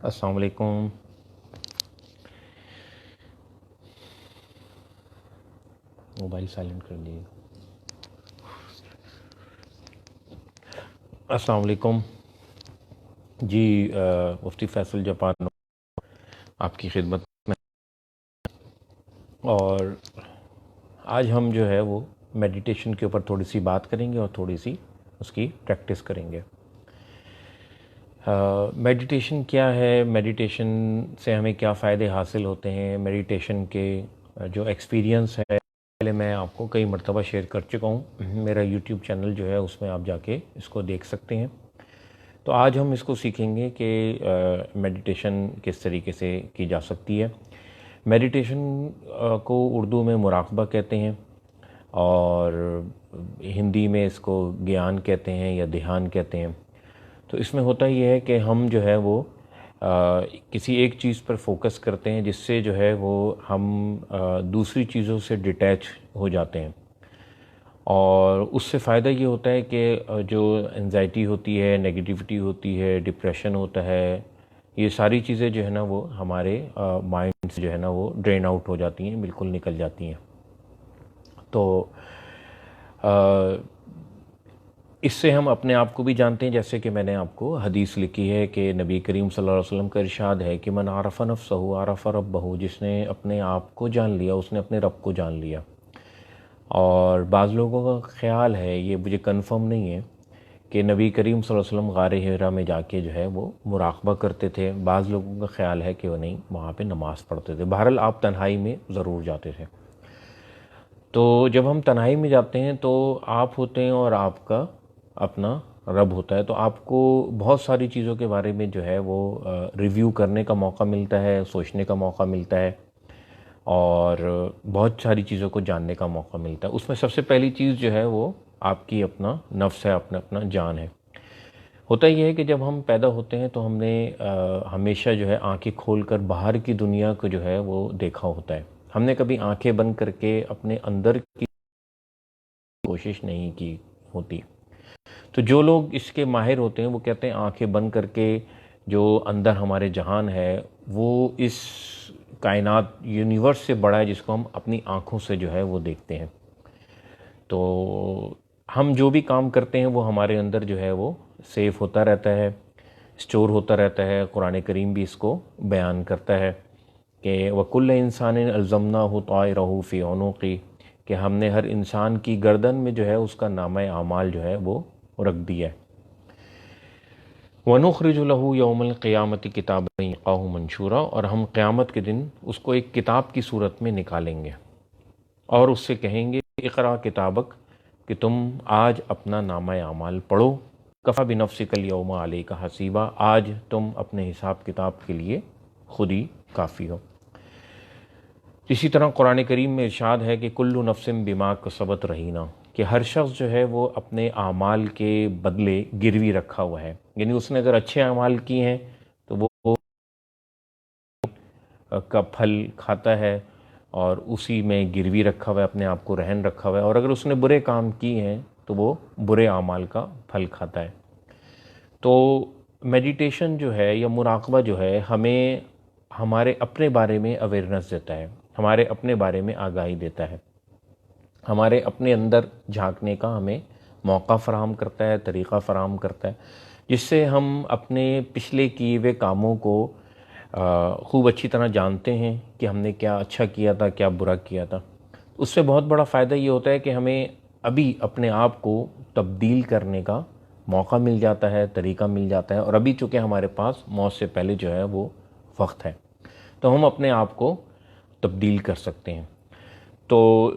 السلام علیکم۔ Mobile silent کر لیجیے۔ السلام علیکم جی، مفتی فیصل جاپان آپ کی خدمت میں، اور آج ہم جو ہے وہ میڈیٹیشن کے اوپر تھوڑی سی بات کریں گے اور تھوڑی سی اس کی پریکٹس کریں گے۔ میڈیٹیشن کیا ہے، میڈیٹیشن سے ہمیں کیا فائدے حاصل ہوتے ہیں، میڈیٹیشن کے جو ایکسپیرینس ہے پہلے میں آپ کو کئی مرتبہ شیئر کر چکا ہوں، میرا یوٹیوب چینل جو ہے اس میں آپ جا کے اس کو دیکھ سکتے ہیں۔ تو آج ہم اس کو سیکھیں گے کہ میڈیٹیشن کس طریقے سے کی جا سکتی ہے۔ میڈیٹیشن کو اردو میں مراقبہ کہتے ہیں، اور ہندی میں اس کو گیان کہتے ہیں یا دھیان کہتے ہیں۔ تو اس میں ہوتا یہ ہے کہ ہم جو ہے وہ کسی ایک چیز پر فوکس کرتے ہیں، جس سے جو ہے وہ ہم دوسری چیزوں سے ڈیٹیچ ہو جاتے ہیں، اور اس سے فائدہ یہ ہوتا ہے کہ جو انزائٹی ہوتی ہے، نیگیٹیوٹی ہوتی ہے، ڈپریشن ہوتا ہے، یہ ساری چیزیں جو ہے نا وہ ہمارے مائنڈ سے جو ہے نا وہ ڈرین آؤٹ ہو جاتی ہیں، بالکل نکل جاتی ہیں۔ تو اس سے ہم اپنے آپ کو بھی جانتے ہیں، جیسے کہ میں نے آپ کو حدیث لکھی ہے کہ نبی کریم صلی اللہ علیہ وسلم کا ارشاد ہے کہ من عرف نفسہ عرف ربہ، جس نے اپنے آپ کو جان لیا اس نے اپنے رب کو جان لیا۔ اور بعض لوگوں کا خیال ہے، یہ مجھے کنفرم نہیں ہے، کہ نبی کریم صلی اللہ علیہ وسلم غار حرا میں جا کے جو ہے وہ مراقبہ کرتے تھے۔ بعض لوگوں کا خیال ہے کہ وہ نہیں، وہاں پہ نماز پڑھتے تھے۔ بہرحال آپ تنہائی میں ضرور جاتے تھے۔ تو جب ہم تنہائی میں جاتے ہیں تو آپ ہوتے ہیں اور آپ کا اپنا رب ہوتا ہے، تو آپ کو بہت ساری چیزوں کے بارے میں جو ہے وہ ریویو کرنے کا موقع ملتا ہے، سوچنے کا موقع ملتا ہے، اور بہت ساری چیزوں کو جاننے کا موقع ملتا ہے۔ اس میں سب سے پہلی چیز جو ہے وہ آپ کی اپنا نفس ہے، اپنا جان ہے۔ ہوتا یہ ہے کہ جب ہم پیدا ہوتے ہیں تو ہم نے ہمیشہ جو ہے آنکھیں کھول کر باہر کی دنیا کو جو ہے وہ دیکھا ہوتا ہے، ہم نے کبھی آنکھیں بند کر کے اپنے اندر کی کوشش نہیں کی ہوتی۔ تو جو لوگ اس کے ماہر ہوتے ہیں وہ کہتے ہیں آنکھیں بند کر کے جو اندر ہمارے جہان ہے وہ اس کائنات یونیورس سے بڑا ہے، جس کو ہم اپنی آنکھوں سے جو ہے وہ دیکھتے ہیں۔ تو ہم جو بھی کام کرتے ہیں وہ ہمارے اندر جو ہے وہ سیف ہوتا رہتا ہے، اسٹور ہوتا رہتا ہے۔ قرآن کریم بھی اس کو بیان کرتا ہے کہ وَكُلَّ إِنسَانٍ أَلْزَمْنَاهُ طَائِرَهُ فِي عُنُقِهِ، کہ ہم نے ہر انسان کی گردن میں جو ہے اس کا نامہ اعمال جو ہے وہ رکھ دیا ہے۔ وَنُخْرِجُ لَهُ يَوْمَ الْقِيَامَةِ كِتَابًا يَلْقَاهُ مَنشُورًا، اور ہم قیامت کے دن اس کو ایک کتاب کی صورت میں نکالیں گے اور اس سے کہیں گے اقرا کتابک، کہ تم آج اپنا نامہ اعمال پڑھو، کفا بنفسک الیوم علیک حسیبا، آج تم اپنے حساب کتاب کے لیے خود ہی کافی ہو۔ اسی طرح قرآن کریم میں ارشاد ہے کہ کل نفس بما کسبت رہینہ، کہ ہر شخص جو ہے وہ اپنے اعمال کے بدلے گروی رکھا ہوا ہے، یعنی اس نے اگر اچھے اعمال کیے ہیں تو وہ کا پھل کھاتا ہے، اور اسی میں گروی رکھا ہوا ہے، اپنے آپ کو رہن رکھا ہوا ہے، اور اگر اس نے برے کام کیے ہیں تو وہ برے اعمال کا پھل کھاتا ہے۔ تو میڈیٹیشن جو ہے یا مراقبہ جو ہے ہمیں ہمارے اپنے بارے میں اویئرنیس دیتا ہے، ہمارے اپنے بارے میں آگاہی دیتا ہے، ہمارے اپنے اندر جھانکنے کا ہمیں موقع فراہم کرتا ہے، طریقہ فراہم کرتا ہے، جس سے ہم اپنے پچھلے کیے ہوئے کاموں کو خوب اچھی طرح جانتے ہیں کہ ہم نے کیا اچھا کیا تھا، کیا برا کیا تھا۔ اس سے بہت بڑا فائدہ یہ ہوتا ہے کہ ہمیں ابھی اپنے آپ کو تبدیل کرنے کا موقع مل جاتا ہے، طریقہ مل جاتا ہے، اور ابھی چونکہ ہمارے پاس موت سے پہلے جو ہے وہ وقت ہے، تو ہم اپنے آپ کو تبدیل کر سکتے ہیں۔ تو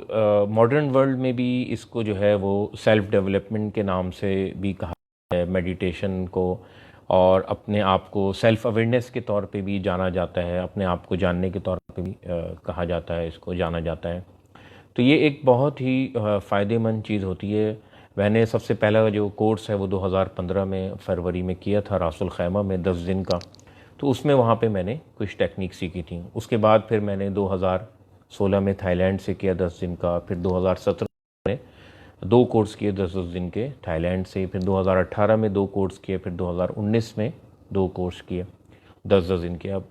ماڈرن ورلڈ میں بھی اس کو جو ہے وہ سیلف ڈیولپمنٹ کے نام سے بھی کہا ہے میڈیٹیشن کو، اور اپنے آپ کو سیلف اویئرنیس کے طور پہ بھی جانا جاتا ہے، اپنے آپ کو جاننے کے طور پہ بھی کہا جاتا ہے، اس کو جانا جاتا ہے۔ تو یہ ایک بہت ہی فائدہ مند چیز ہوتی ہے۔ میں نے سب سے پہلا جو کورس ہے وہ 2015 میں فروری میں کیا تھا راس الخیمہ میں، 10 دن کا، تو اس میں وہاں پہ میں نے کچھ ٹیکنیک سیکھی تھیں۔ اس کے بعد پھر میں نے 2016 میں تھائی لینڈ سے کیا 10 دن کا، پھر 2017 میں 2 کورس کیے 10 دن کے تھائی لینڈ سے، پھر 2018 میں 2 کورس کیے، پھر 2019 میں 2 کورس کیے۔ 10 دن کے اب.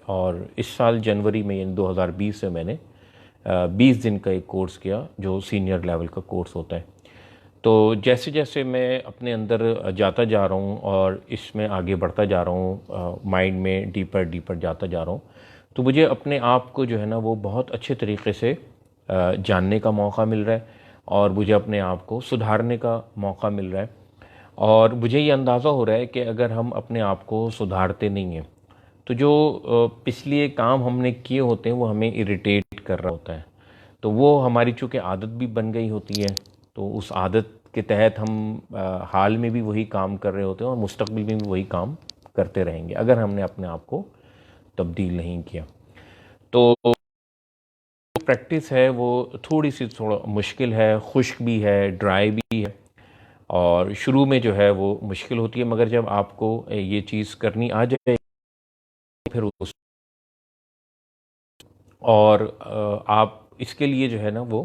اور اس سال جنوری میں یعنی 2020 سے میں نے 20 دن کا ایک کورس کیا جو سینئر لیول کا کورس ہوتا ہے. تو جیسے جیسے میں اپنے اندر جاتا جا رہا ہوں اور اس میں آگے بڑھتا جا رہا ہوں، مائنڈ میں ڈیپر جاتا جا رہا ہوں، تو مجھے اپنے آپ کو جو ہے نا وہ بہت اچھے طریقے سے جاننے کا موقع مل رہا ہے، اور مجھے اپنے آپ کو سدھارنے کا موقع مل رہا ہے. اور مجھے یہ اندازہ ہو رہا ہے کہ اگر ہم اپنے آپ کو سدھارتے نہیں ہیں تو جو پچھلے کام ہم نے کیے ہوتے ہیں وہ ہمیں اریٹیٹ کر رہا ہوتا ہے. تو وہ ہماری چونکہ عادت بھی بن گئی ہوتی ہے، تو اس عادت کے تحت ہم حال میں بھی وہی کام کر رہے ہوتے ہیں اور مستقبل میں بھی وہی کام کرتے رہیں گے اگر ہم نے اپنے آپ کو تبدیل نہیں کیا. تو پریکٹس ہے وہ تھوڑا مشکل ہے، خشک بھی ہے، ڈرائی بھی ہے، اور شروع میں جو ہے وہ مشکل ہوتی ہے، مگر جب آپ کو یہ چیز کرنی آ جائے پھر اور آپ اس کے لیے جو ہے نا وہ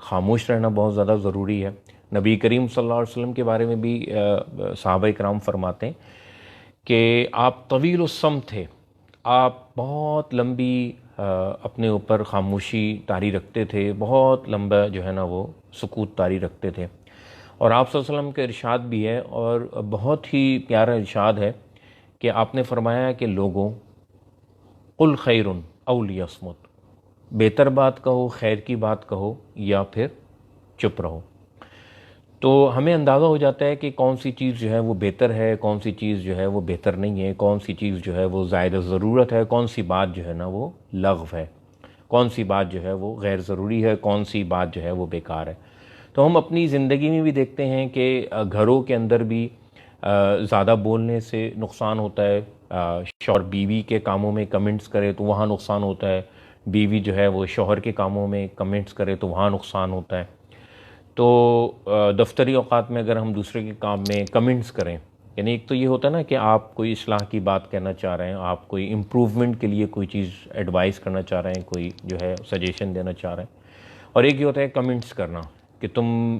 خاموش رہنا بہت زیادہ ضروری ہے. نبی کریم صلی اللہ علیہ وسلم کے بارے میں بھی صحابہ کرام فرماتے ہیں کہ آپ طویل الصمت تھے، آپ بہت لمبی اپنے اوپر خاموشی طاری رکھتے تھے، بہت لمبا جو ہے نا وہ سکوت طاری رکھتے تھے. اور آپ صلی اللہ علیہ وسلم کا ارشاد بھی ہے، اور بہت ہی پیارا ارشاد ہے کہ آپ نے فرمایا کہ لوگوں قل خیر او لیصمت، بہتر بات کہو، خیر کی بات کہو، یا پھر چپ رہو. تو ہمیں اندازہ ہو جاتا ہے کہ کون سی چیز جو ہے وہ بہتر ہے، کون سی چیز جو ہے وہ بہتر نہیں ہے، کون سی چیز جو ہے وہ زائد ضرورت ہے، کون سی بات جو ہے نا وہ لغو ہے، کون سی بات جو ہے وہ غیر ضروری ہے، کون سی بات جو ہے وہ بیکار ہے. تو ہم اپنی زندگی میں بھی دیکھتے ہیں کہ گھروں کے اندر بھی زیادہ بولنے سے نقصان ہوتا ہے. شوہر بیوی کے کاموں میں کمنٹس کرے تو وہاں نقصان ہوتا ہے، بیوی جو ہے وہ شوہر کے کاموں میں کمنٹس کرے تو وہاں نقصان ہوتا ہے. تو دفتری اوقات میں اگر ہم دوسرے کے کام میں کمنٹس کریں، یعنی ایک تو یہ ہوتا ہے نا کہ آپ کوئی اصلاح کی بات کہنا چاہ رہے ہیں، آپ کوئی امپروومنٹ کے لیے کوئی چیز ایڈوائز کرنا چاہ رہے ہیں، کوئی جو ہے سجیشن دینا چاہ رہے ہیں، اور ایک یہ ہوتا ہے کمنٹس کرنا کہ تم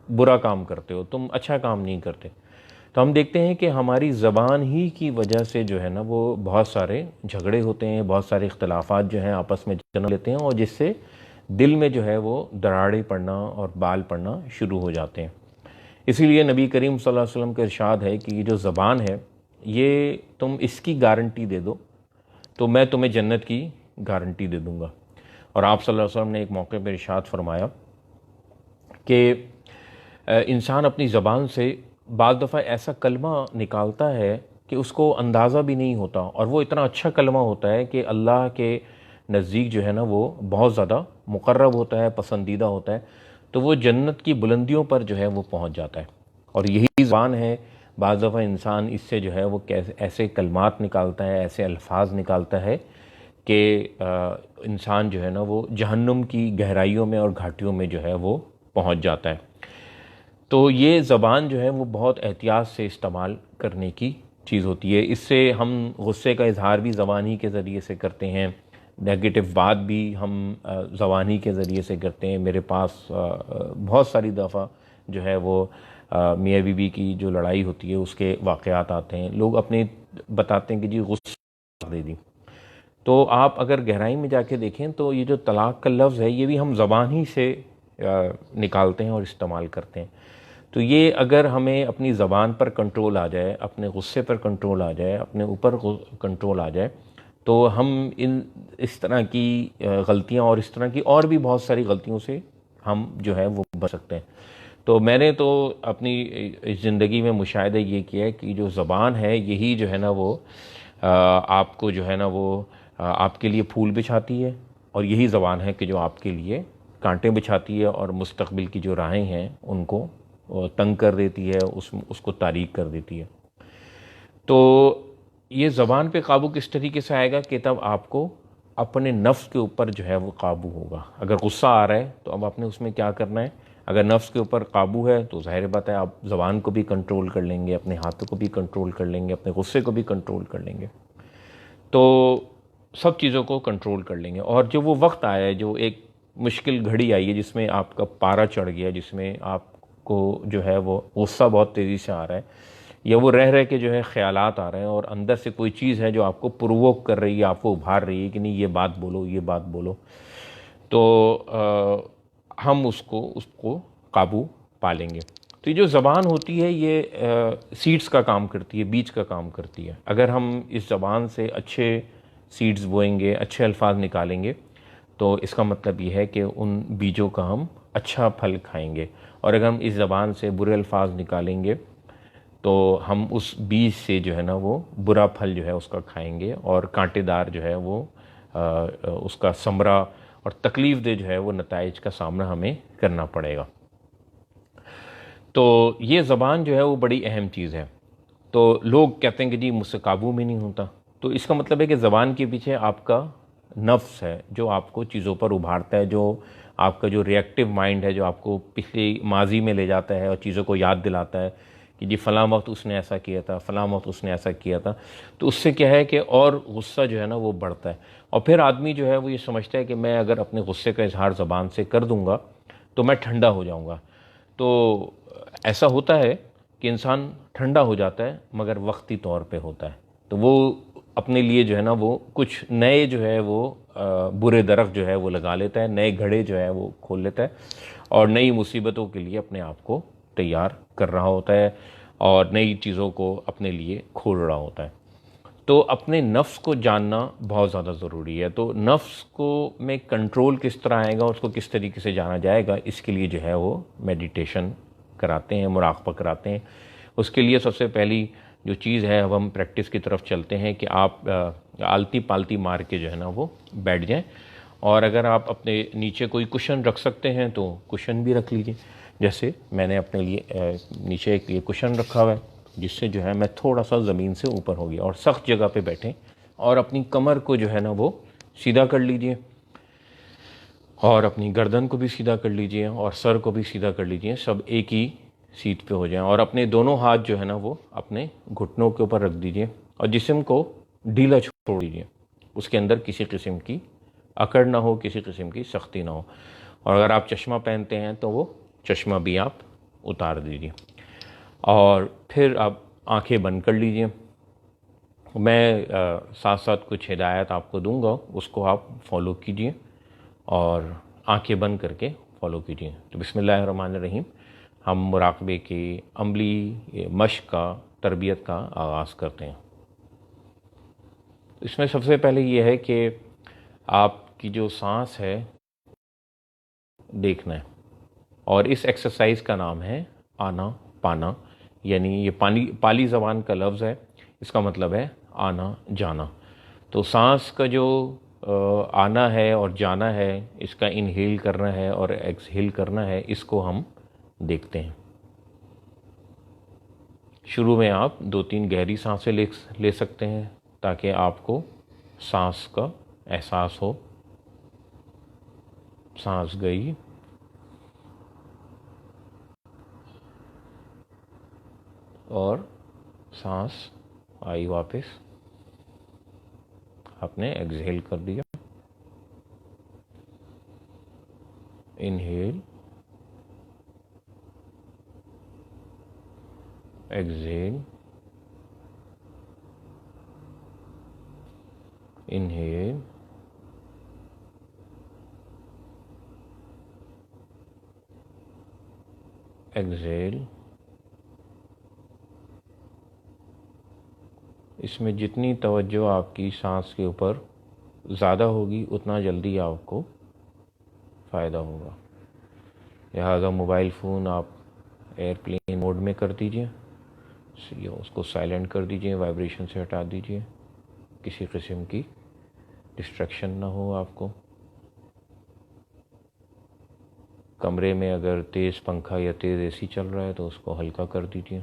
برا کام کرتے ہو، تم اچھا کام نہیں کرتے. تو ہم دیکھتے ہیں کہ ہماری زبان ہی کی وجہ سے جو ہے نا وہ بہت سارے جھگڑے ہوتے ہیں، بہت سارے اختلافات جو ہیں آپس میں جنم لیتے ہیں، اور جس سے دل میں جو ہے وہ دراڑیں پڑنا اور بال پڑنا شروع ہو جاتے ہیں. اسی لیے نبی کریم صلی اللہ علیہ وسلم کا ارشاد ہے کہ یہ جو زبان ہے، یہ تم اس کی گارنٹی دے دو تو میں تمہیں جنت کی گارنٹی دے دوں گا. اور آپ صلی اللہ علیہ وسلم نے ایک موقع پر ارشاد فرمایا کہ انسان اپنی زبان سے بعض دفعہ ایسا کلمہ نکالتا ہے کہ اس کو اندازہ بھی نہیں ہوتا، اور وہ اتنا اچھا کلمہ ہوتا ہے کہ اللہ کے نزدیک جو ہے نا وہ بہت زیادہ مقرب ہوتا ہے، پسندیدہ ہوتا ہے، تو وہ جنت کی بلندیوں پر جو ہے وہ پہنچ جاتا ہے. اور یہی زبان ہے، بعض دفعہ انسان اس سے جو ہے وہ ایسے کلمات نکالتا ہے، ایسے الفاظ نکالتا ہے کہ انسان جو ہے نا وہ جہنم کی گہرائیوں میں اور گھاٹیوں میں جو ہے وہ پہنچ جاتا ہے. تو یہ زبان جو ہے وہ بہت احتیاط سے استعمال کرنے کی چیز ہوتی ہے. اس سے ہم غصے کا اظہار بھی زبان ہی کے ذریعے سے کرتے ہیں، نیگیٹو بات بھی ہم زبان ہی کے ذریعے سے کرتے ہیں. میرے پاس بہت ساری دفعہ جو ہے وہ میاں بیوی کی جو لڑائی ہوتی ہے اس کے واقعات آتے ہیں، لوگ اپنے بتاتے ہیں کہ جی غصہ دے دی. تو آپ اگر گہرائی میں جا کے دیکھیں تو یہ جو طلاق کا لفظ ہے یہ بھی ہم زبان ہی سے نکالتے ہیں اور استعمال کرتے ہیں. تو یہ اگر ہمیں اپنی زبان پر کنٹرول آ جائے، اپنے غصے پر کنٹرول آ جائے، اپنے اوپر کنٹرول آ جائے، تو ہم اس طرح کی غلطیاں اور اس طرح کی اور بھی بہت ساری غلطیوں سے ہم جو ہے وہ بچ سکتے ہیں. تو میں نے تو اپنی زندگی میں مشاہدہ یہ کیا ہے کہ جو زبان ہے یہی جو ہے نا وہ آپ کو جو ہے نا وہ آپ کے لیے پھول بچھاتی ہے، اور یہی زبان ہے کہ جو آپ کے لیے کانٹے بچھاتی ہے اور مستقبل کی جو راہیں ہیں ان کو تنگ کر دیتی ہے، اس کو تاریک کر دیتی ہے. تو یہ زبان پہ قابو کس طریقے سے آئے گا کہ تب آپ کو اپنے نفس کے اوپر جو ہے وہ قابو ہوگا. اگر غصہ آ رہا ہے تو اب آپ نے اس میں کیا کرنا ہے، اگر نفس کے اوپر قابو ہے تو ظاہر بات ہے آپ زبان کو بھی کنٹرول کر لیں گے، اپنے ہاتھوں کو بھی کنٹرول کر لیں گے، اپنے غصے کو بھی کنٹرول کر لیں گے، تو سب چیزوں کو کنٹرول کر لیں گے. اور جو وہ وقت آیا ہے، جو ایک مشکل گھڑی آئی ہے جس میں آپ کا پارا چڑھ گیا، جس میں آپ کو جو ہے وہ غصہ بہت تیزی سے آ رہا ہے، یا وہ رہ کے جو ہے خیالات آ رہے ہیں اور اندر سے کوئی چیز ہے جو آپ کو پرووک کر رہی ہے، آپ کو ابھار رہی ہے کہ نہیں یہ بات بولو، یہ بات بولو، تو ہم اس کو قابو پا لیں گے۔ تو یہ جو زبان ہوتی ہے یہ سیڈز کا کام کرتی ہے، بیج کا کام کرتی ہے۔ اگر ہم اس زبان سے اچھے سیڈز بوئیں گے، اچھے الفاظ نکالیں گے، تو اس کا مطلب یہ ہے کہ ان بیجوں کا ہم اچھا پھل کھائیں گے، اور اگر ہم اس زبان سے برے الفاظ نکالیں گے تو ہم اس بیج سے جو ہے نا وہ برا پھل جو ہے اس کا کھائیں گے، اور کانٹے دار جو ہے وہ اس کا ثمرہ اور تکلیف دہ جو ہے وہ نتائج کا سامنا ہمیں کرنا پڑے گا۔ تو یہ زبان جو ہے وہ بڑی اہم چیز ہے۔ تو لوگ کہتے ہیں کہ جی مجھ سے قابو میں نہیں ہوتا، تو اس کا مطلب ہے کہ زبان کے پیچھے آپ کا نفس ہے جو آپ کو چیزوں پر ابھارتا ہے، جو آپ کا جو ریئیکٹیو مائنڈ ہے جو آپ کو پچھلی ماضی میں لے جاتا ہے اور چیزوں کو یاد دلاتا ہے کہ جی فلاں وقت اس نے ایسا کیا تھا، فلاں وقت اس نے ایسا کیا تھا۔ تو اس سے کیا ہے کہ اور غصہ جو ہے نا وہ بڑھتا ہے، اور پھر آدمی جو ہے وہ یہ سمجھتا ہے کہ میں اگر اپنے غصے کا اظہار زبان سے کر دوں گا تو میں ٹھنڈا ہو جاؤں گا۔ تو ایسا ہوتا ہے کہ انسان ٹھنڈا ہو جاتا ہے مگر وقتی طور پہ ہوتا ہے، تو وہ اپنے لیے جو ہے نا وہ کچھ نئے جو ہے وہ برے درخت جو ہے وہ لگا لیتا ہے، نئے گھڑے جو ہے وہ کھول لیتا ہے، اور نئی مصیبتوں کے لیے اپنے آپ کو تیار کر رہا ہوتا ہے، اور نئی چیزوں کو اپنے لیے کھول رہا ہوتا ہے۔ تو اپنے نفس کو جاننا بہت زیادہ ضروری ہے۔ تو نفس کو میں کنٹرول کس طرح آئے گا، اس کو کس طریقے سے جانا جائے گا، اس کے لیے جو ہے وہ میڈیٹیشن کراتے ہیں، مراقبہ کراتے ہیں۔ اس کے لیے سب سے پہلی جو چیز ہے، اب ہم پریکٹس کی طرف چلتے ہیں کہ آپ آلتی پالتی مار کے جو ہے نا وہ بیٹھ جائیں، اور اگر آپ اپنے نیچے کوئی کشن رکھ سکتے ہیں تو کشن بھی رکھ لیجئے۔ جیسے میں نے اپنے لیے نیچے ایک یہ کشن رکھا ہوا ہے جس سے جو ہے میں تھوڑا سا زمین سے اوپر ہو گیا، اور سخت جگہ پہ بیٹھیں اور اپنی کمر کو جو ہے نا وہ سیدھا کر لیجئے، اور اپنی گردن کو بھی سیدھا کر لیجئے، اور سر کو بھی سیدھا کر لیجئے، سب ایک ہی سیٹ پہ ہو جائیں، اور اپنے دونوں ہاتھ جو ہے نا وہ اپنے گھٹنوں کے اوپر رکھ دیجئے، اور جسم کو ڈھیلا چھوڑ دیجئے، اس کے اندر کسی قسم کی اکڑ نہ ہو، کسی قسم کی سختی نہ ہو، اور اگر آپ چشمہ پہنتے ہیں تو وہ چشمہ بھی آپ اتار دیجئے، اور پھر آپ آنکھیں بند کر لیجئے۔ میں ساتھ ساتھ کچھ ہدایات آپ کو دوں گا، اس کو آپ فالو کیجئے اور آنکھیں بند کر کے فالو کیجئے۔ تو بسم اللہ الرحمن الرحیم، ہم مراقبے کی عملی مشق کا، تربیت کا آغاز کرتے ہیں۔ اس میں سب سے پہلے یہ ہے کہ آپ کی جو سانس ہے دیکھنا ہے، اور اس ایکسرسائز کا نام ہے آنا پانا، یعنی یہ پالی زبان کا لفظ ہے، اس کا مطلب ہے آنا جانا۔ تو سانس کا جو آنا ہے اور جانا ہے، اس کا انہیل کرنا ہے اور ایکسہیل کرنا ہے، اس کو ہم دیکھتے ہیں۔ شروع میں آپ 2-3 گہری سانسیں لے سکتے ہیں تاکہ آپ کو سانس کا احساس ہو۔ سانس گئی اور سانس آئی واپس، آپ نے ایکسہیل کر دیا۔ Inhale, ایکسہیل، inhale, ایکسہیل۔ اس میں جتنی توجہ آپ کی سانس کے اوپر زیادہ ہوگی اتنا جلدی آپ کو فائدہ ہوگا۔ لہذا موبائل فون آپ ایئرپلین موڈ میں کر دیجئے، اس کو سائلنٹ کر دیجئے، وائبریشن سے ہٹا دیجئے، کسی قسم کی ڈسٹریکشن نہ ہو آپ کو۔ کمرے میں اگر تیز پنکھا یا تیز اے سی چل رہا ہے تو اس کو ہلکا کر دیجئے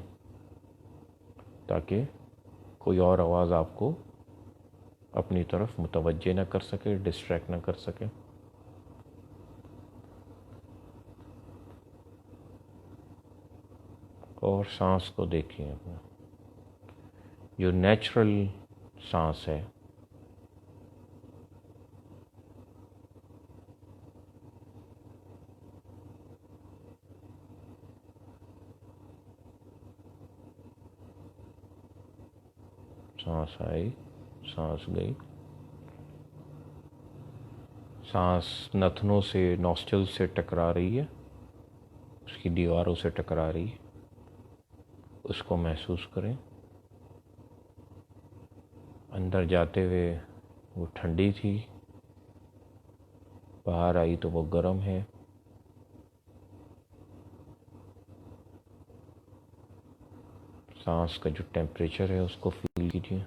تاکہ کوئی اور آواز آپ کو اپنی طرف متوجہ نہ کر سکے، ڈسٹریکٹ نہ کر سکے۔ اور سانس کو دیکھیے، اپنا جو نیچرل سانس ہے، سانس آئی، سانس گئی، سانس نتنوں سے، نوسٹل سے ٹکرا رہی ہے، اس کی دیواروں سے ٹکرا رہی ہے، اس کو محسوس کریں۔ اندر جاتے ہوئے وہ ٹھنڈی تھی، باہر آئی تو وہ گرم ہے۔ سانس کا جو ٹیمپریچر ہے اس کو فیل کیجیے۔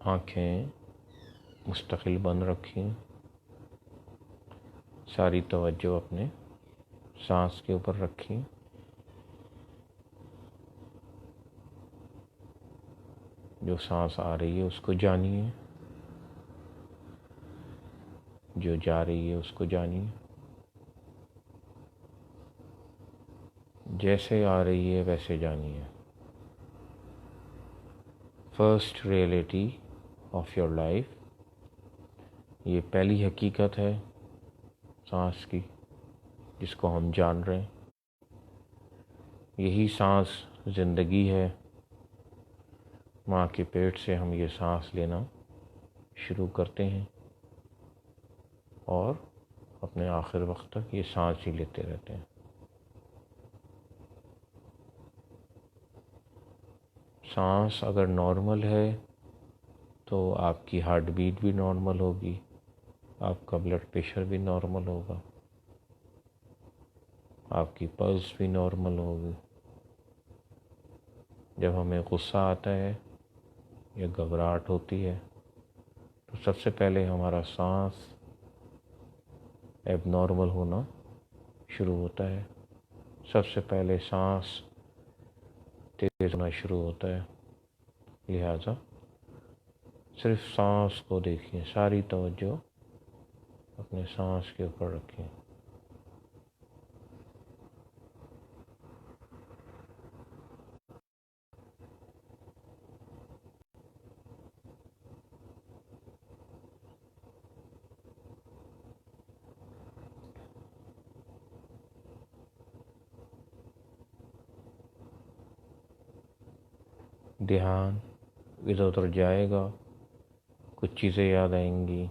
آنکھیں مستقل بند رکھیں، ساری توجہ اپنے سانس کے اوپر رکھیں۔ جو سانس آ رہی ہے اس کو جانیے، جو جا رہی ہے اس کو جانیے، جیسے آ رہی ہے ویسے جانیے۔ First reality of your life, یہ پہلی حقیقت ہے سانس کی جس کو ہم جان رہے ہیں۔ یہی سانس زندگی ہے۔ ماں کے پیٹ سے ہم یہ سانس لینا شروع کرتے ہیں اور اپنے آخر وقت تک یہ سانس ہی لیتے رہتے ہیں۔ سانس اگر نارمل ہے تو آپ کی ہارٹ بیٹ بھی نارمل ہوگی، آپ کا بلڈ پریشر بھی نارمل ہوگا، آپ کی پلس بھی نارمل ہوگی۔ جب ہمیں غصہ آتا ہے یا گھبراہٹ ہوتی ہے تو سب سے پہلے ہمارا سانس ایب نارمل ہونا شروع ہوتا ہے، سب سے پہلے سانس تیز ہونا شروع ہوتا ہے۔ لہٰذا صرف سانس کو دیکھیں، ساری توجہ اپنے سانس کے اوپر رکھیں۔ دھیان ادھر ادھر جائے گا، کچھ چیزیں یاد آئیں گی،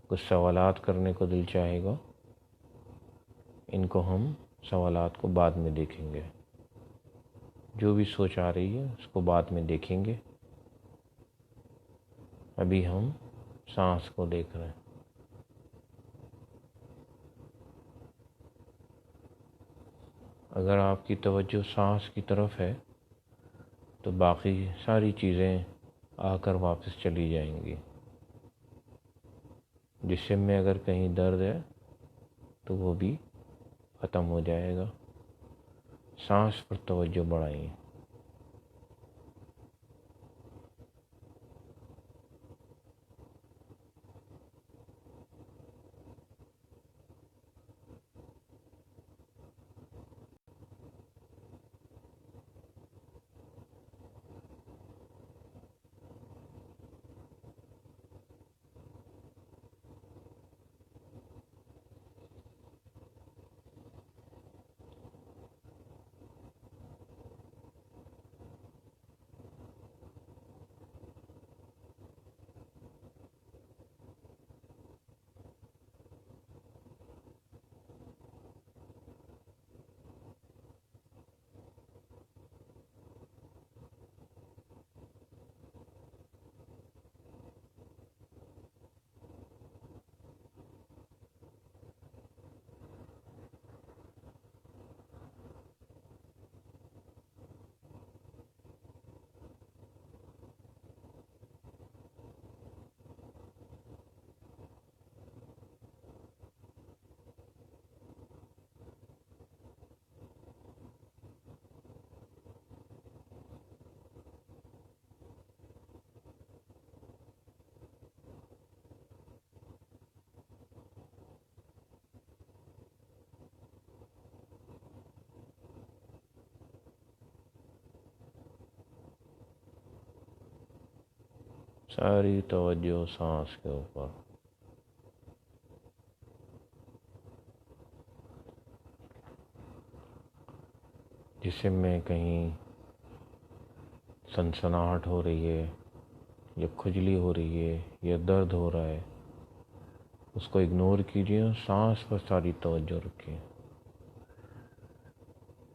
کچھ سوالات کرنے کو دل چاہے گا، ان کو ہم سوالات کو بعد میں دیکھیں گے۔ جو بھی سوچ آ رہی ہے اس کو بعد میں دیکھیں گے، ابھی ہم سانس کو دیکھ رہے ہیں۔ اگر آپ کی توجہ سانس کی طرف ہے تو باقی ساری چیزیں آ کر واپس چلی جائیں گی۔ جسم میں اگر کہیں درد ہے تو وہ بھی ختم ہو جائے گا۔ سانس پر توجہ بڑھائیں۔ ساری توجہ سانس کے اوپر. جسم میں کہیں سنسناہٹ ہو رہی ہے یا کھجلی ہو رہی ہے یا درد ہو رہا ہے، اس کو اگنور کیجیے اور سانس پر ساری توجہ رکھیے.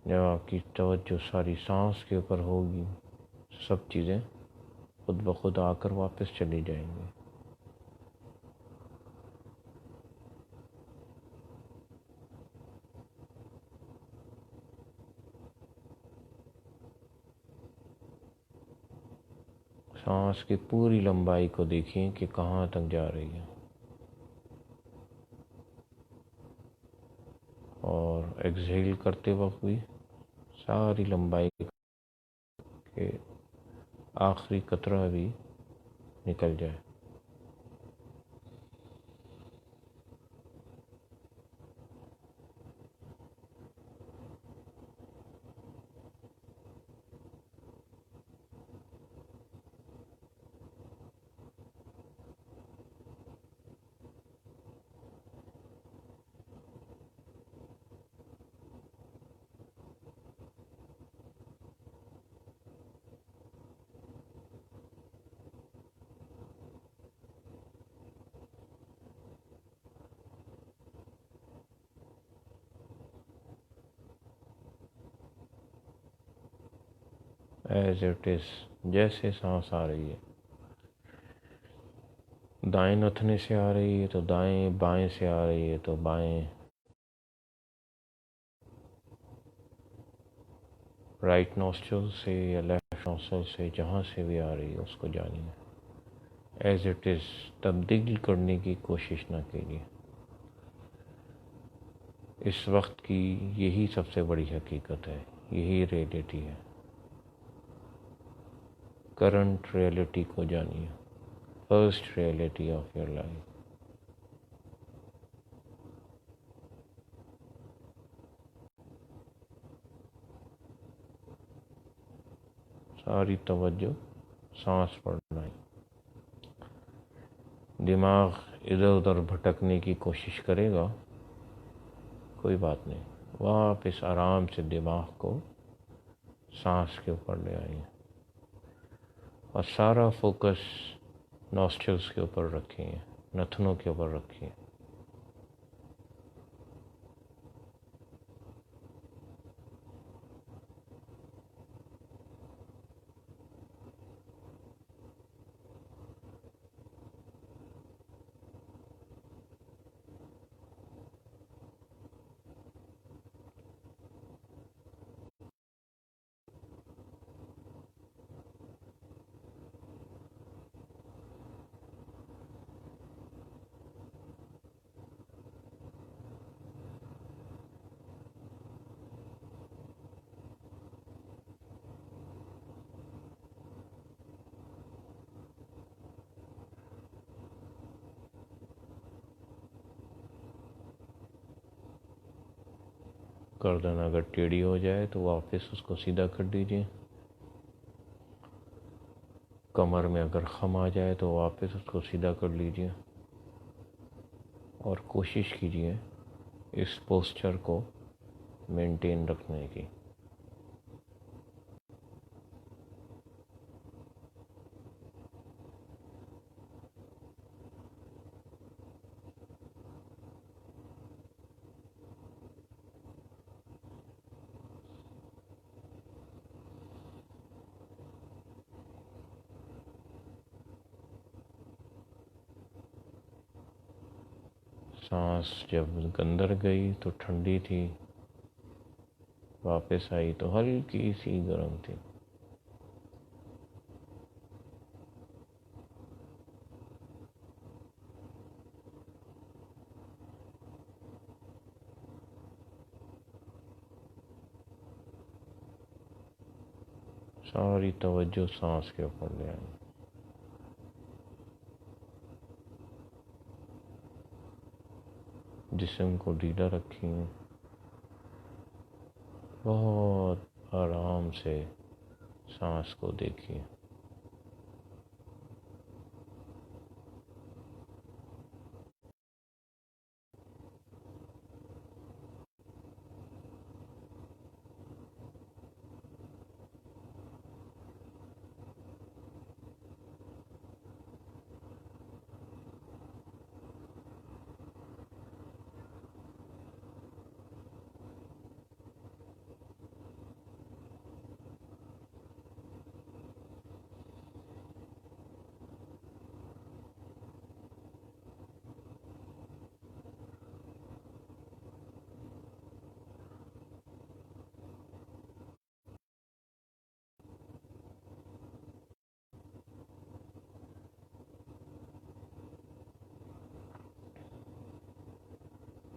جب آپ کی توجہ ساری سانس کے اوپر ہوگی، سب چیزیں خود بخود آ کر واپس چلی جائیں گی. سانس کی پوری لمبائی کو دیکھیں کہ کہاں تک جا رہی ہے، اور ایکسہیل کرتے وقت بھی ساری لمبائی کے آخری قطرہ بھی نکل جائے. ایز اٹ از، جیسے سانس آ رہی ہے، دائیں نتنے سے آ رہی ہے تو دائیں، بائیں سے آ رہی ہے تو بائیں. رائٹ نوسٹرل سے یا لیفٹ نوسٹرل سے، جہاں سے بھی آ رہی ہے اس کو جانیے. ایز اٹ از تبدیل کرنے کی کوشش نہ کیجیے. اس وقت کی یہی سب سے بڑی حقیقت ہے، یہی ریئلٹی ہے. کرنٹ ریئلٹی کو جانیے، first reality of your life. ساری توجہ سانس پر لائیں. دماغ ادھر ادھر بھٹکنے کی کوشش کرے گا، کوئی بات نہیں، واپس آرام سے دماغ کو سانس کے اوپر لے آئیے اور سارا فوکس نوسٹرلز کے اوپر رکھیں، نتنوں کے اوپر رکھیں. گردن اگر ٹیڑھی ہو جائے تو واپس اس کو سیدھا کر دیجیے. کمر میں اگر خم آ جائے تو واپس اس کو سیدھا کر لیجیے، اور کوشش کیجیے اس پوسچر کو مینٹین رکھنے کی. سانس جب اندر گئی تو ٹھنڈی تھی، واپس آئی تو ہلکی سی گرم تھی. ساری توجہ سانس کے اوپر لے آئی. جسم کو ڈھیلا رکھیں، بہت آرام سے سانس کو دیکھیے.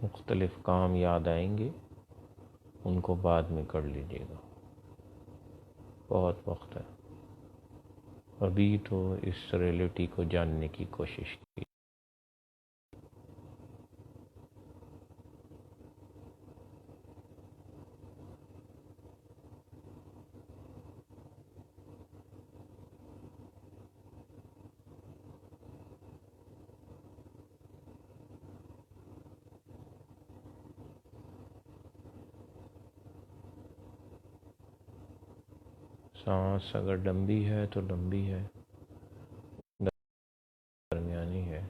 مختلف کام یاد آئیں گے، ان کو بعد میں کر لیجیے گا، بہت وقت ہے، ابھی تو اس ریئلٹی کو جاننے کی کوشش کی۔ سانس اگر لمبی ہے تو لمبی ہے، درمیانی ہے،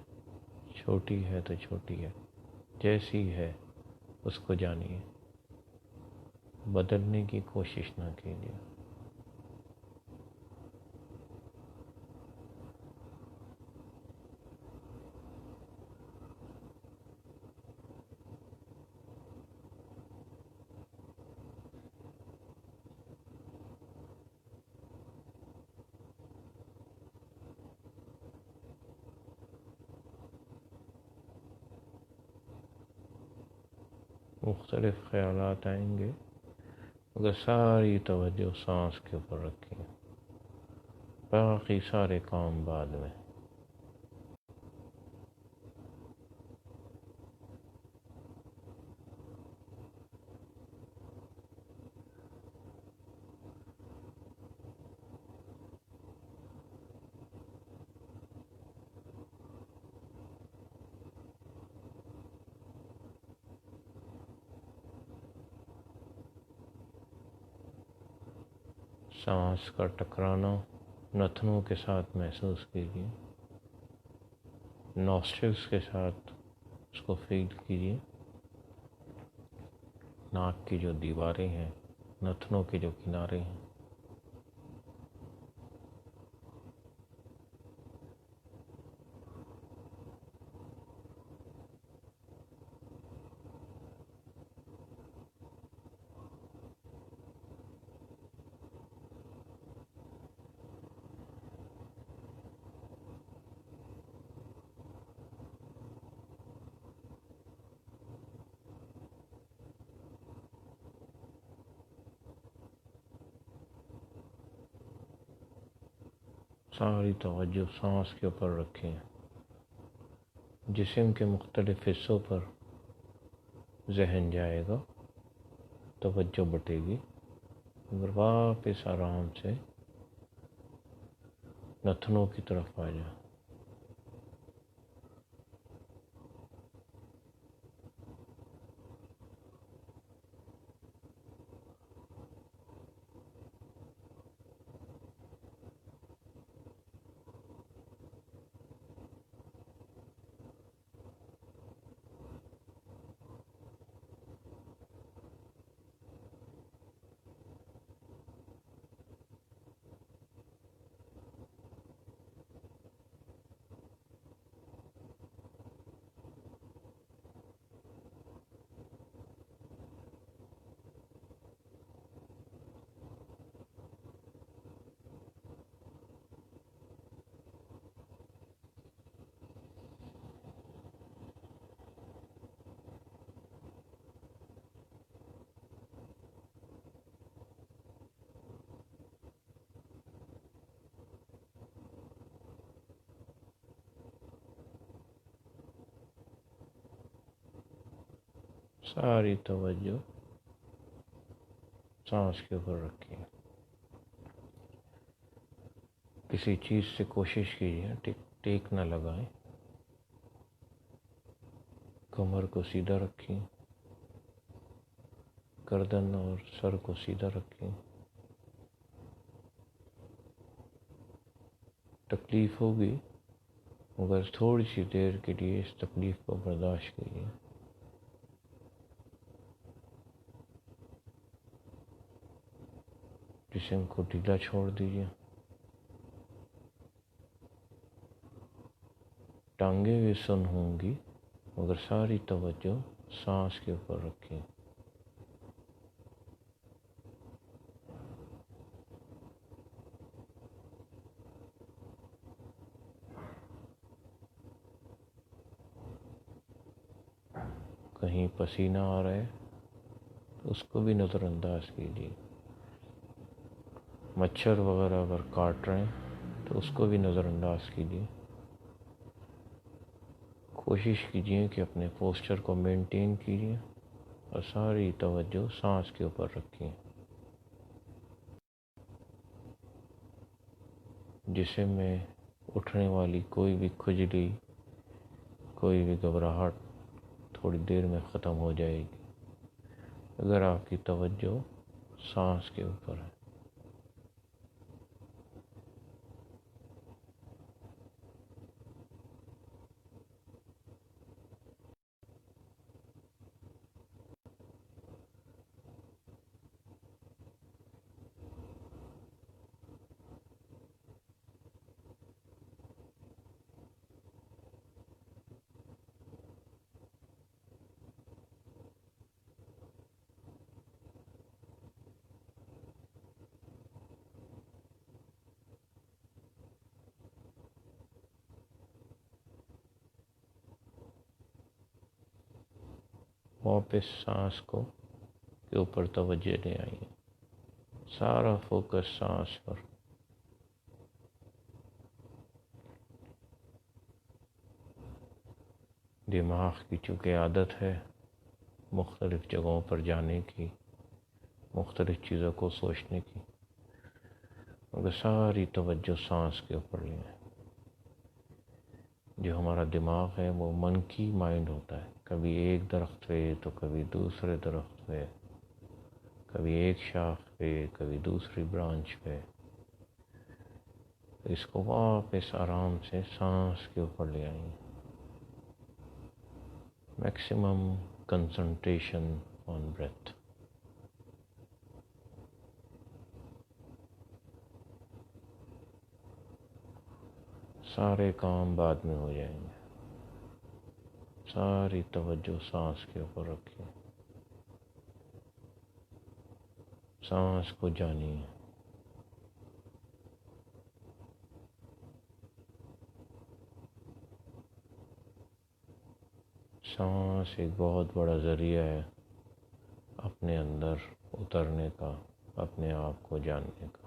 چھوٹی ہے تو چھوٹی ہے، جیسی ہے اس کو جانیے، بدلنے کی کوشش نہ کیجیے۔ مختلف خیالات آئیں گے، مگر ساری توجہ سانس کے اوپر رکھیں، باقی سارے کام بعد میں۔ سانس کا ٹکرانا نتنوں کے ساتھ محسوس کیجیے، نوسٹرلز کے ساتھ اس کو فیل کیجیے، ناک کی جو دیواریں ہیں، نتنوں کے جو کنارے ہیں، ساری توجہ سانس کے اوپر رکھیں، جسم کے مختلف حصوں پر ذہن جائے گا، توجہ بٹے گی، مگر واپس آرام سے نتنوں کی طرف آ جائیں۔ ساری توجہ سانس کے اوپر رکھیں، کسی چیز سے کوشش کیجیے ٹیک نہ لگائیں، کمر کو سیدھا رکھیں، گردن اور سر کو سیدھا رکھیں، تکلیف ہوگی مگر تھوڑی سی دیر کے لیے اس تکلیف کو برداشت کیجیے، جسم کو ڈھیلا چھوڑ دیجیے، ٹانگیں بھی سن ہوں گی مگر ساری توجہ سانس کے اوپر رکھیں، کہیں پسینہ آ رہا ہے تو اس کو بھی نظر انداز کیجیے. مچھر وغیرہ اگر کاٹ رہے ہیں تو اس کو بھی نظر انداز کیجیے. کوشش کیجیے کہ اپنے پوسچر کو مینٹین کیجیے اور ساری توجہ سانس کے اوپر رکھیں. جسم میں اٹھنے والی کوئی بھی کھجلی، کوئی بھی گھبراہٹ تھوڑی دیر میں ختم ہو جائے گی اگر آپ کی توجہ سانس کے اوپر ہے. واپس سانس کو کے اوپر توجہ لے آئیے. سارا فوکس سانس پر. دماغ کی چونکہ عادت ہے مختلف جگہوں پر جانے کی، مختلف چیزوں کو سوچنے کی، مگر ساری توجہ سانس کے اوپر لیں. جو ہمارا دماغ ہے وہ منکی مائنڈ ہوتا ہے، کبھی ایک درخت پہ تو کبھی دوسرے درخت پہ، کبھی ایک شاخ پہ کبھی دوسری برانچ پہ. اس کو واپس آرام سے سانس کے اوپر لے آئیں. Maximum concentration on breath. سارے کام بعد میں ہو جائیں گے. ساری توجہ سانس کے اوپر رکھیں. سانس کو جانیے. سانس ایک بہت بڑا ذریعہ ہے اپنے اندر اترنے کا، اپنے آپ کو جاننے کا.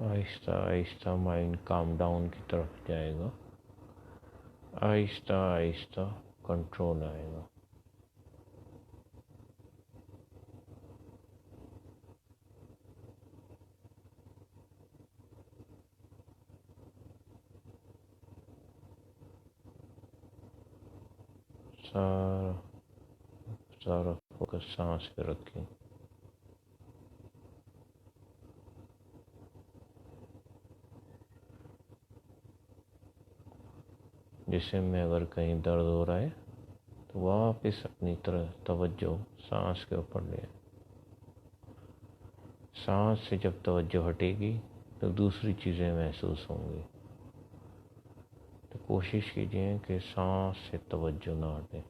آہستہ آہستہ مائنڈ کام ڈاؤن کی طرف جائے گا. آہستہ آہستہ کنٹرول آئے گا. سارا فوکس سانس پہ رکھیں. جسم میں اگر کہیں درد ہو رہا ہے تو واپس اپنی طرف توجہ سانس کے اوپر لے. سانس سے جب توجہ ہٹے گی تو دوسری چیزیں محسوس ہوں گی. تو کوشش کیجیے کہ سانس سے توجہ نہ ہٹے.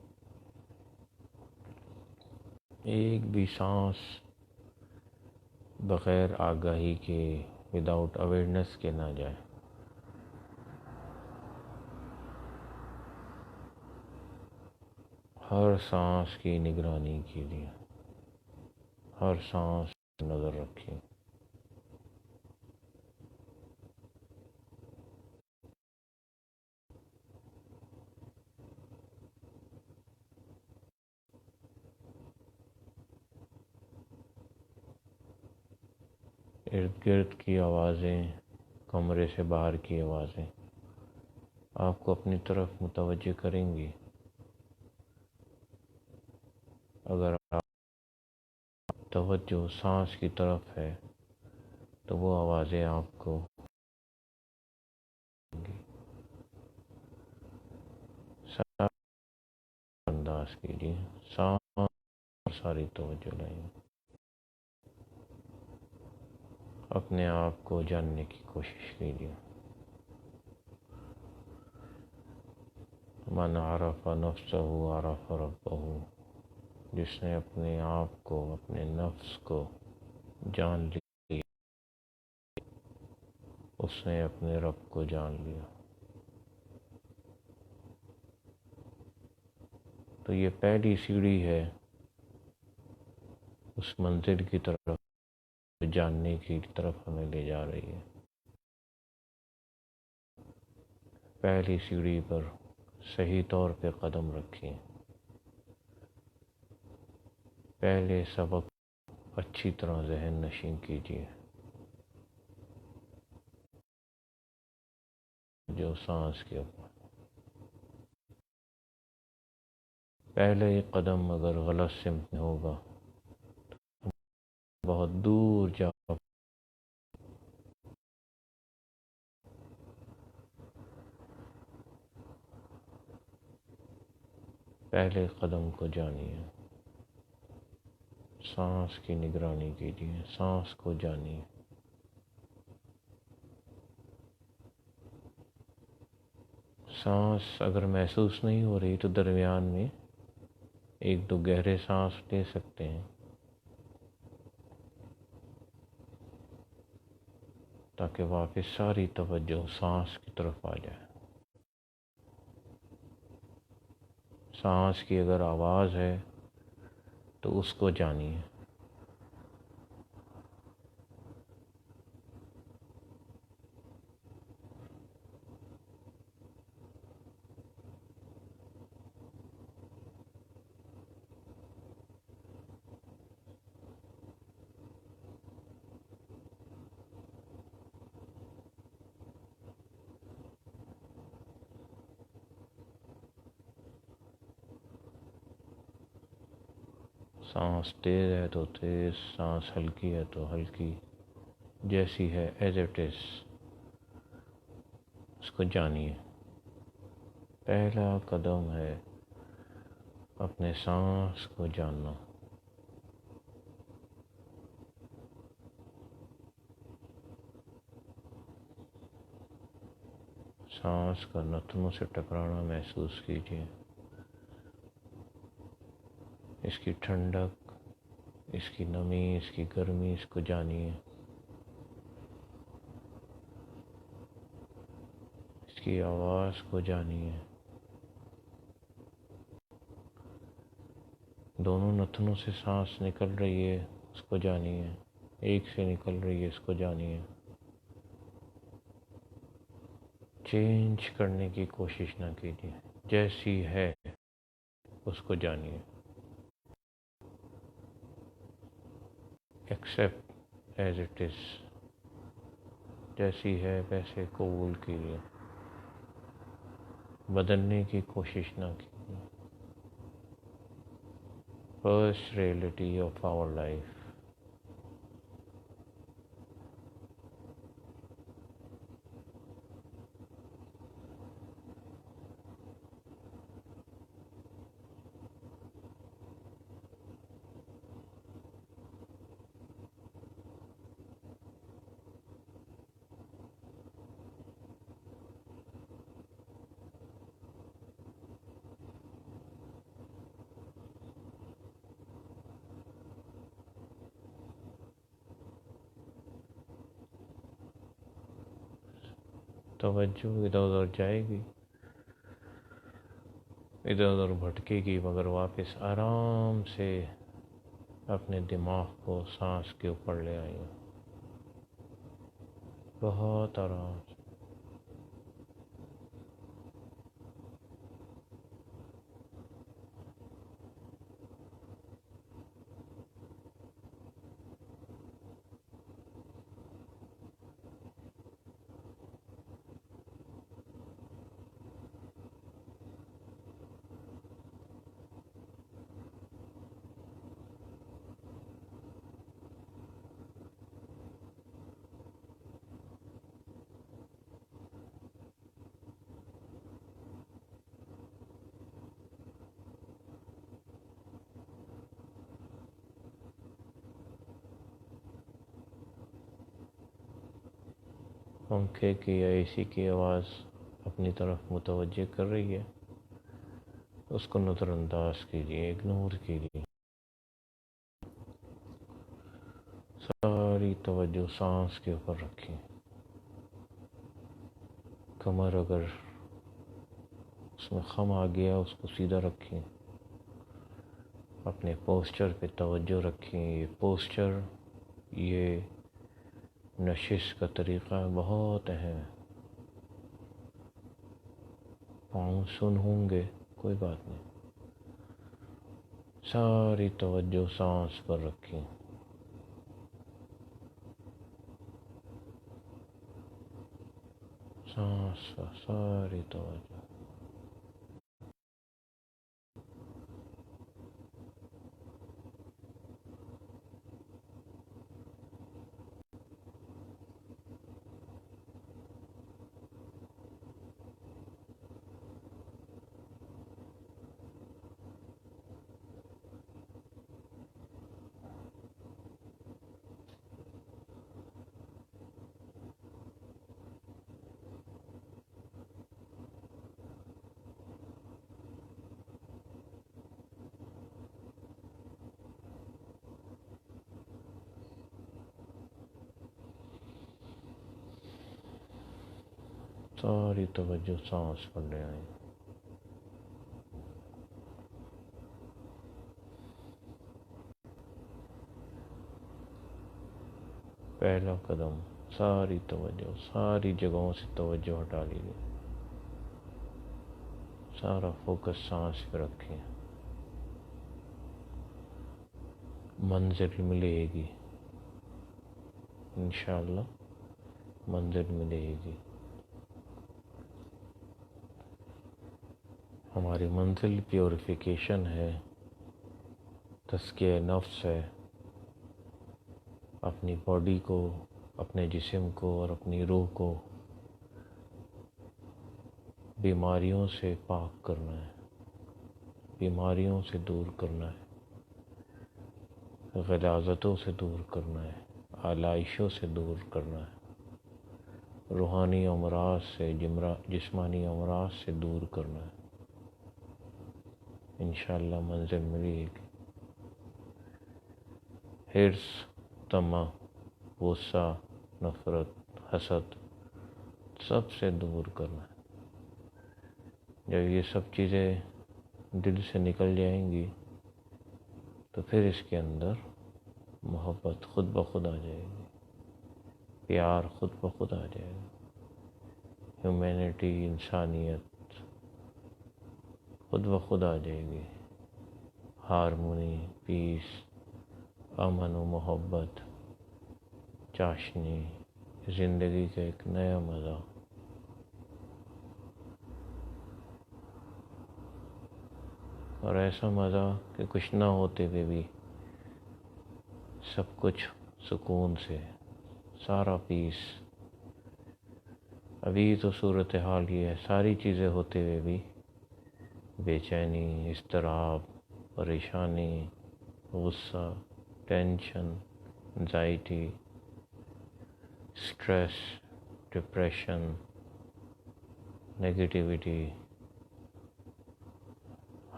ایک بھی سانس بغیر آگاہی کے، وداؤٹ اویئرنیس کے نہ جائے. ہر سانس کی نگرانی کیجیے. ہر سانس پر نظر رکھیں. ارد گرد کی آوازیں، کمرے سے باہر کی آوازیں آپ کو اپنی طرف متوجہ کریں گی. اگر آپ توجہ سانس کی طرف ہے تو وہ آوازیں آپ کو انداز کیجیے. سانس ساری توجہ لائیں، اپنے آپ کو جاننے کی کوشش کیجیے۔ من عرف نفسہ عرف ربہ، جس نے اپنے آپ کو، اپنے نفس کو جان لیا، اس نے اپنے رب کو جان لیا۔ تو یہ پہلی سیڑھی ہے اس منزل کی طرف، جاننے کی طرف ہمیں لے جا رہی ہے۔ پہلی سیڑھی پر صحیح طور پہ قدم رکھیں، پہلے سبق اچھی طرح ذہن نشین کیجیے، جو سانس کے اوپر۔ پہلے ہی قدم اگر غلط سمت میں ہوگا بہت دور جاؤ۔ پہلے قدم کو جانیے، سانس کی نگرانی کیجیے، سانس کو جانیے۔ سانس اگر محسوس نہیں ہو رہی تو درمیان میں ایک دو گہرے سانس لے سکتے ہیں، تاکہ واپس ساری توجہ سانس کی طرف آ جائے۔ سانس کی اگر آواز ہے تو اس کو جانیے۔ سانس تیز ہے تو تیز، سانس ہلکی ہے تو ہلکی، جیسی ہے ایز اٹ از، اس کو جانیے۔ پہلا قدم ہے اپنے سانس کو جاننا۔ سانس کا نتنوں سے ٹکرانا محسوس کیجیے، اس کی ٹھنڈک، اس کی نمی، اس کی گرمی، اس کو جانیے۔ اس کی آواز کو جانیے۔ دونوں نتنوں سے سانس نکل رہی ہے، اس کو جانیے۔ ایک سے نکل رہی ہے، اس کو جانیے۔ چینج کرنے کی کوشش نہ کیجیے، جیسی ہے اس کو جانیے۔ ایکسیپٹ ایز اٹ از، جیسی ہے ویسے قبول کیجیے، بدلنے کی کوشش نہ کیجیے۔ First reality of our life. توجہ ادھر ادھر جائے گی، ادھر ادھر بھٹکے گی، مگر واپس آرام سے اپنے دماغ کو سانس کے اوپر لے آئیے، بہت آرام سے۔ پنکھے کی یا اے سی کی آواز اپنی طرف متوجہ کر رہی ہے، اس کو نظر انداز کیجیے، اگنور کیجیے. ساری توجہ سانس کے اوپر رکھیں. کمر اگر اس میں خم آ گیا اس کو سیدھا رکھیں. اپنے پوسچر پہ توجہ رکھیں. یہ پوسچر، یہ نشست کا طریقہ بہت اہم ہے. پاؤں سن ہوں گے، کوئی بات نہیں، ساری توجہ سانس پر رکھیں. سانس پر ساری توجہ. ساری توجہ سانس پر لے آئیں. پہلا قدم، ساری توجہ، ساری جگہوں سے توجہ ہٹا لیجیے. سارا فوکس سانس پہ رکھیں. منزل ملے گی، انشاءاللہ منزل ملے گی. ہماری منزل پیوریفیکیشن ہے، تزکیہ نفس ہے. اپنی باڈی کو، اپنے جسم کو اور اپنی روح کو بیماریوں سے پاک کرنا ہے، بیماریوں سے دور کرنا ہے، غلاظتوں سے دور کرنا ہے، آلائشوں سے دور کرنا ہے، روحانی امراض سے، جسمانی امراض سے دور کرنا ہے. انشاءاللہ منزل ملے گی. حرص، طمع، غصہ، نفرت، حسد، سب سے دور کرنا ہے. جب یہ سب چیزیں دل سے نکل جائیں گی تو پھر اس کے اندر محبت خود بخود آ جائے گی، پیار خود بخود آ جائے گا، ہیومینٹی، انسانیت خود بخود آ جائے گی. ہارمونی، پیس، امن و محبت، چاشنی، زندگی کا ایک نیا مزہ. اور ایسا مزہ کہ کچھ نہ ہوتے ہوئے بھی سب کچھ سکون سے، سارا پیس. ابھی تو صورتحال یہ ہے، ساری چیزیں ہوتے ہوئے بھی بے چینی، اضطراب، پریشانی، غصہ، tension, anxiety, stress, depression, negativity,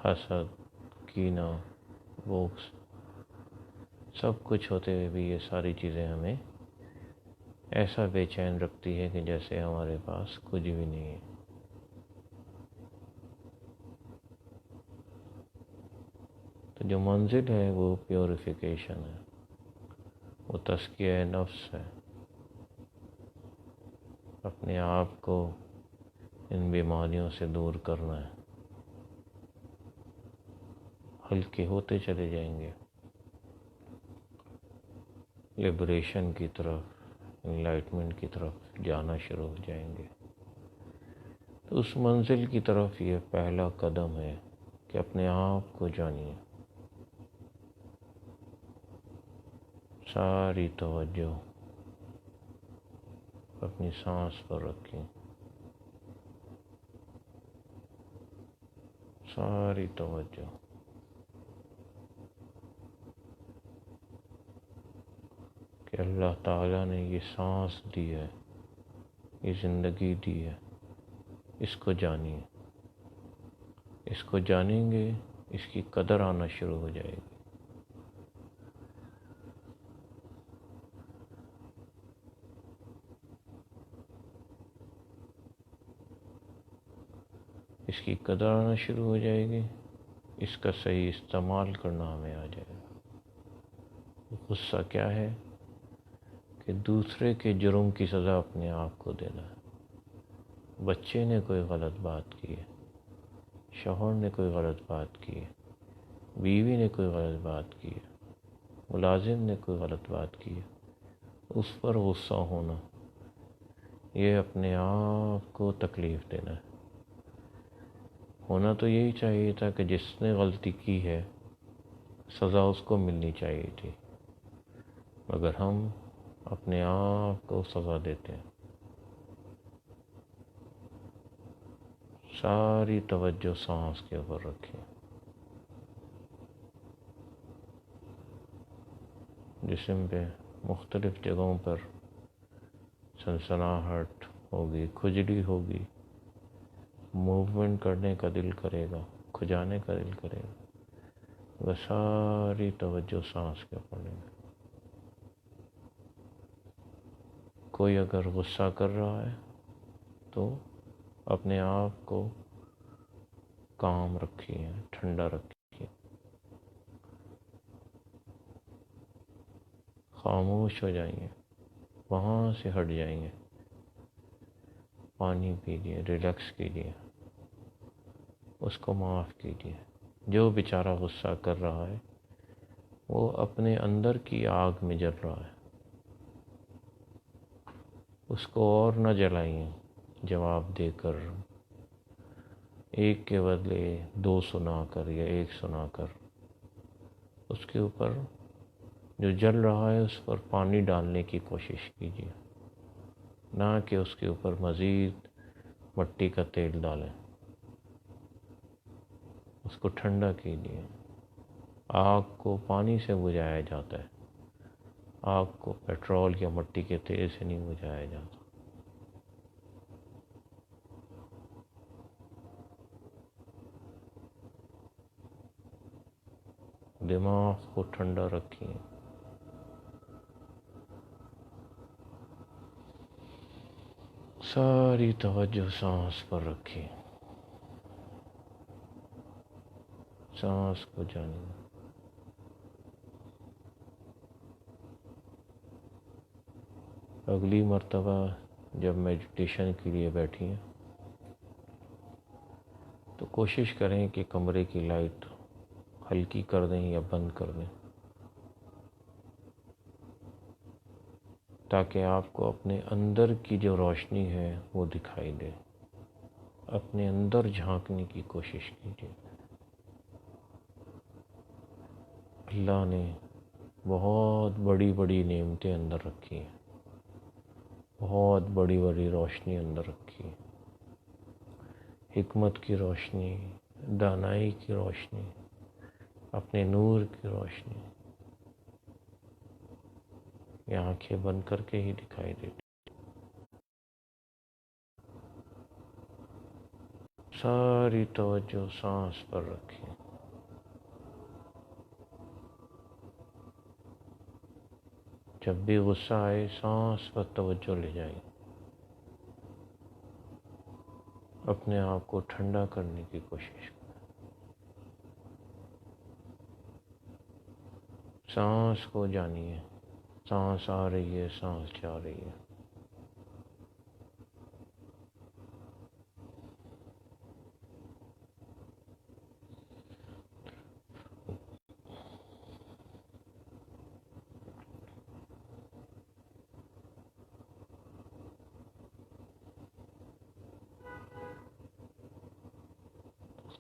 حسد، کینہ، بغض، سب کچھ ہوتے ہوئے بھی یہ ساری چیزیں ہمیں ایسا بے چین رکھتی ہے کہ جیسے ہمارے پاس کچھ بھی نہیں ہے. تو جو منزل ہے وہ پیوریفیکیشن ہے، وہ تزکیہ نفس ہے. اپنے آپ کو ان بیماریوں سے دور کرنا ہے. ہلکے ہوتے چلے جائیں گے، لبریشن کی طرف، انلائٹمنٹ کی طرف جانا شروع ہو جائیں گے. تو اس منزل کی طرف یہ پہلا قدم ہے کہ اپنے آپ کو جانیے. ساری توجہ اپنی سانس پر رکھیں. ساری توجہ. کہ اللہ تعالیٰ نے یہ سانس دی ہے، یہ زندگی دی ہے، اس کو جانیے، اس کو جانیں گے اس کی قدر آنا شروع ہو جائے گی۔ اس کی قدر آنا شروع ہو جائے گی، اس کا صحیح استعمال کرنا ہمیں آ جائے گا۔ غصہ کیا ہے؟ کہ دوسرے کے جرم کی سزا اپنے آپ کو دینا ہے۔ بچے نے کوئی غلط بات کی ہے، شوہر نے کوئی غلط بات کی ہے، بیوی نے کوئی غلط بات کی ہے، ملازم نے کوئی غلط بات کی ہے، اس پر غصہ ہونا، یہ اپنے آپ کو تکلیف دینا ہے۔ ہونا تو یہی چاہیے تھا کہ جس نے غلطی کی ہے سزا اس کو ملنی چاہیے تھی، مگر ہم اپنے آپ کو سزا دیتے ہیں۔ ساری توجہ سانس کے اوپر رکھیں۔ جسم پہ مختلف جگہوں پر سنسناہٹ ہوگی، کھجلی ہوگی، موومنٹ کرنے کا دل کرے گا، کھجانے کا دل کرے گا، وہ ساری توجہ سانس کے اوپر لیں گے۔ کوئی اگر غصہ کر رہا ہے تو اپنے آپ کو کام رکھیے، ٹھنڈا رکھیے، خاموش ہو جائیں گے، وہاں سے ہٹ جائیں گے، پانی پیجیے، ریلیکس کیجیے، اس کو معاف کیجیے۔ جو بیچارہ غصہ کر رہا ہے وہ اپنے اندر کی آگ میں جل رہا ہے، اس کو اور نہ جلائیں جواب دے کر، ایک کے بدلے دو سنا کر یا ایک سنا کر۔ اس کے اوپر جو جل رہا ہے اس پر پانی ڈالنے کی کوشش کیجیے، نہ کہ اس کے اوپر مزید مٹی کا تیل ڈالیں۔ اس کو ٹھنڈا کیجیے۔ آگ کو پانی سے بجھایا جاتا ہے، آگ کو پیٹرول یا مٹی کے تیل سے نہیں بجھایا جاتا۔ دماغ کو ٹھنڈا رکھیں، ساری توجہ سانس پر رکھیں، سانس کو جانیں۔ اگلی مرتبہ جب میڈیٹیشن کے لیے بیٹھی ہیں تو کوشش کریں کہ کمرے کی لائٹ ہلکی کر دیں یا بند کر دیں، تاکہ آپ کو اپنے اندر کی جو روشنی ہے وہ دکھائی دے۔ اپنے اندر جھانکنے کی کوشش کیجیے۔ اللہ نے بہت بڑی بڑی نعمتیں اندر رکھی ہیں، بہت بڑی بڑی روشنی اندر رکھی ہے، حکمت کی روشنی، دانائی کی روشنی، اپنے نور کی روشنی، یہ آنکھیں بند کر کے ہی دکھائی دیتی۔ ساری توجہ سانس پر رکھیں۔ جب بھی غصہ آئے سانس پر توجہ لے جائیں، اپنے آپ کو ٹھنڈا کرنے کی کوشش کریں۔ سانس کو جانیے، سانس آ رہی ہے، سانس جا رہی ہے۔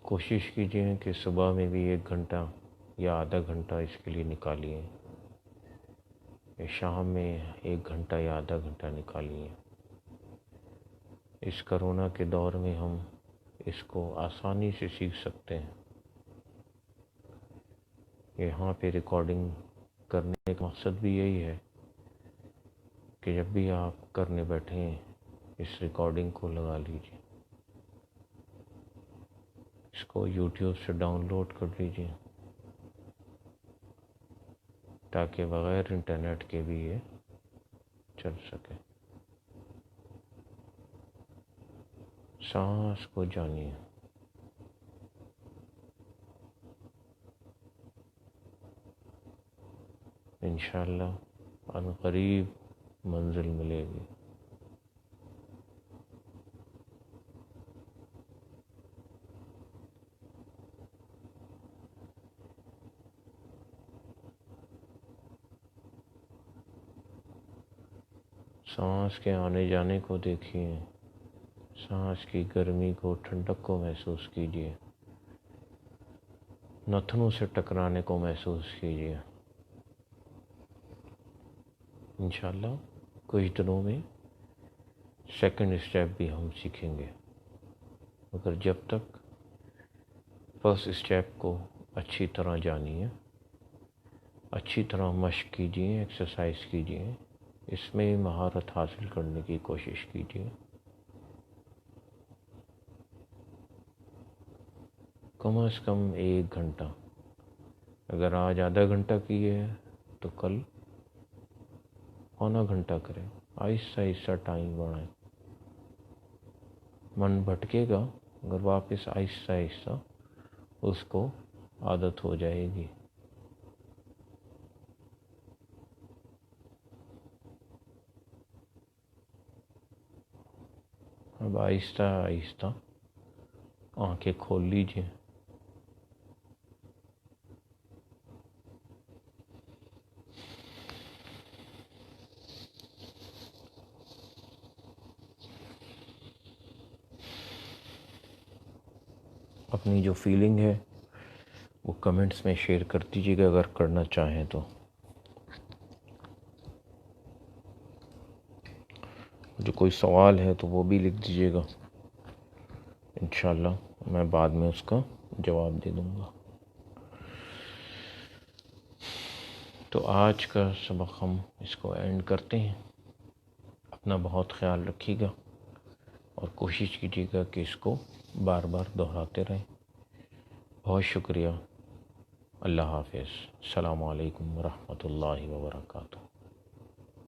کوشش کیجئے کہ صبح میں بھی 1 گھنٹہ یا آدھا گھنٹہ اس کے لیے نکالیے، یا شام میں 1 گھنٹہ یا آدھا گھنٹہ نکالیے۔ اس کرونا کے دور میں ہم اس کو آسانی سے سیکھ سکتے ہیں۔ یہاں پہ ریکارڈنگ کرنے کا مقصد بھی یہی ہے کہ جب بھی آپ کرنے بیٹھیں اس ریکارڈنگ کو لگا لیجیے، اس کو یوٹیوب سے ڈاؤن لوڈ کر لیجیے تاکہ بغیر انٹرنیٹ کے بھی یہ چل سکے۔ سانس کو جانیے، انشاءاللہ ان قریب منزل ملے گی۔ سانس کے آنے جانے کو دیکھیے، سانس کی گرمی کو، ٹھنڈک کو محسوس کیجیے، نتنوں سے ٹکرانے کو محسوس کیجیے۔ انشاءاللہ کچھ دنوں میں سیکنڈ اسٹیپ بھی ہم سیکھیں گے، مگر جب تک فرسٹ اسٹیپ کو اچھی طرح جانیے، اچھی طرح مشق کیجیے، ایکسرسائز کیجیے، اس میں مہارت حاصل کرنے کی کوشش کیجیے۔ کم از کم 1 گھنٹہ، اگر آج آدھا گھنٹہ کیے تو کل پونا گھنٹہ کریں، آہستہ آہستہ ٹائم بڑھائیں۔ من بھٹکے گا اگر واپس آہستہ آہستہ اس کو عادت ہو جائے گی۔ اب آہستہ آہستہ آنکھیں کھول لیجیے۔ اپنی جو فیلنگ ہے وہ کمنٹس میں شیئر کر دیجیے گا اگر کرنا چاہیں تو۔ جو کوئی سوال ہے تو وہ بھی لکھ دیجیے گا، انشاءاللہ میں بعد میں اس کا جواب دے دوں گا۔ تو آج کا سبق ہم اس کو اینڈ کرتے ہیں۔ اپنا بہت خیال رکھیے گا اور کوشش کیجیے گا کہ اس کو بار بار دہراتے رہیں۔ بہت شکریہ۔ اللہ حافظ۔ السلام علیکم ورحمۃ اللہ وبرکاتہ۔